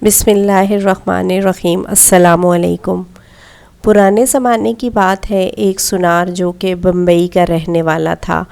بسم اللہ الرحمن الرحیم۔ السلام علیکم۔ پرانے زمانے کی بات ہے، ایک سونار جو کہ بمبئی کا رہنے والا تھا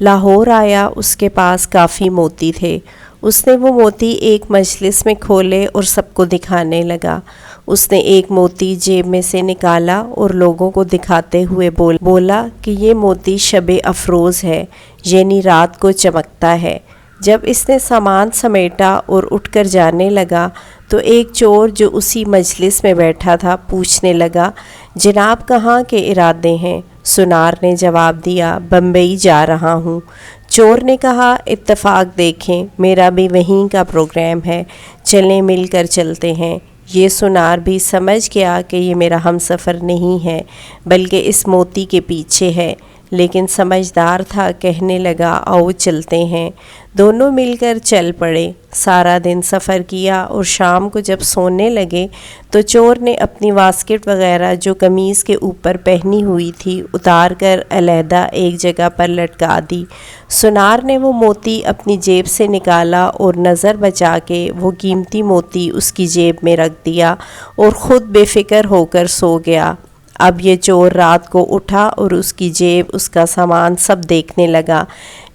لاہور آیا۔ اس کے پاس کافی موتی تھے۔ اس نے وہ موتی ایک مجلس میں کھولے اور سب کو دکھانے لگا۔ اس نے ایک موتی جیب میں سے نکالا اور لوگوں کو دکھاتے ہوئے بولا کہ یہ موتی شب افروز ہے، یعنی رات کو چمکتا ہے۔ جب اس نے سامان سمیٹا اور اٹھ کر جانے لگا تو ایک چور جو اسی مجلس میں بیٹھا تھا پوچھنے لگا، جناب کہاں کے ارادے ہیں؟ سونار نے جواب دیا، بمبئی جا رہا ہوں۔ چور نے کہا، اتفاق دیکھیں میرا بھی وہیں کا پروگرام ہے، چلیں مل کر چلتے ہیں۔ یہ سونار بھی سمجھ گیا کہ یہ میرا ہم سفر نہیں ہے بلکہ اس موتی کے پیچھے ہے، لیکن سمجھدار تھا، کہنے لگا آؤ چلتے ہیں۔ دونوں مل کر چل پڑے۔ سارا دن سفر کیا اور شام کو جب سونے لگے تو چور نے اپنی واسکٹ وغیرہ جو قمیض کے اوپر پہنی ہوئی تھی اتار کر علیحدہ ایک جگہ پر لٹکا دی۔ سونار نے وہ موتی اپنی جیب سے نکالا اور نظر بچا کے وہ قیمتی موتی اس کی جیب میں رکھ دیا اور خود بے فکر ہو کر سو گیا۔ اب یہ چور رات کو اٹھا اور اس کی جیب، اس کا سامان سب دیکھنے لگا،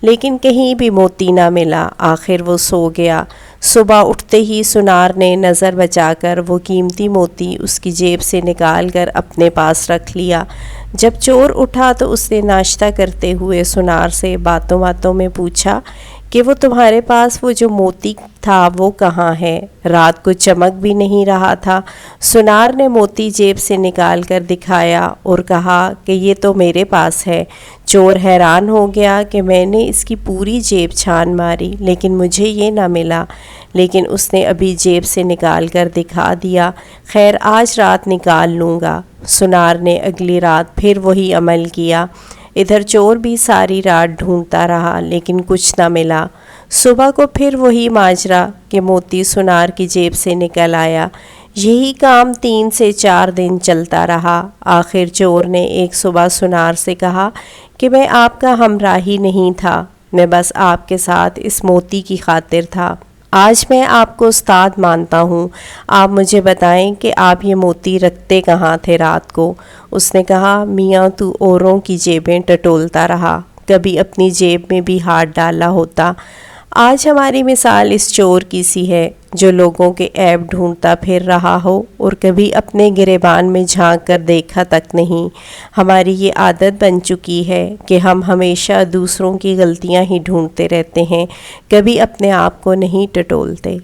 لیکن کہیں بھی موتی نہ ملا۔ آخر وہ سو گیا۔ صبح اٹھتے ہی سونار نے نظر بچا کر وہ قیمتی موتی اس کی جیب سے نکال کر اپنے پاس رکھ لیا۔ جب چور اٹھا تو اس نے ناشتہ کرتے ہوئے سونار سے باتوں باتوں میں پوچھا کہ وہ تمہارے پاس وہ جو موتی تھا وہ کہاں ہے؟ رات کو چمک بھی نہیں رہا تھا۔ سونار نے موتی جیب سے نکال کر دکھایا اور کہا کہ یہ تو میرے پاس ہے۔ چور حیران ہو گیا کہ میں نے اس کی پوری جیب چھان ماری لیکن مجھے یہ نہ ملا، لیکن اس نے ابھی جیب سے نکال کر دکھا دیا۔ خیر آج رات نکال لوں گا۔ سونار نے اگلی رات پھر وہی عمل کیا۔ ادھر چور بھی ساری رات ڈھونڈتا رہا لیکن کچھ نہ ملا۔ صبح کو پھر وہی ماجرا کہ موتی سونار کی جیب سے نکل آیا۔ یہی کام 3 سے 4 دن چلتا رہا۔ آخر چور نے ایک صبح سونار سے کہا کہ میں آپ کا ہمراہی نہیں تھا، میں بس آپ کے ساتھ اس موتی کی خاطر تھا۔ آج میں آپ کو استاد مانتا ہوں، آپ مجھے بتائیں کہ آپ یہ موتی رکھتے کہاں تھے رات کو؟ اس نے کہا، میاں تو اوروں کی جیبیں ٹٹولتا رہا، کبھی اپنی جیب میں بھی ہاتھ ڈالا ہوتا۔ آج ہماری مثال اس چور کی سی ہے جو لوگوں کے عیب ڈھونڈتا پھر رہا ہو اور کبھی اپنے گریبان میں جھانک کر دیکھا تک نہیں۔ ہماری یہ عادت بن چکی ہے کہ ہم ہمیشہ دوسروں کی غلطیاں ہی ڈھونڈتے رہتے ہیں، کبھی اپنے آپ کو نہیں ٹٹولتے۔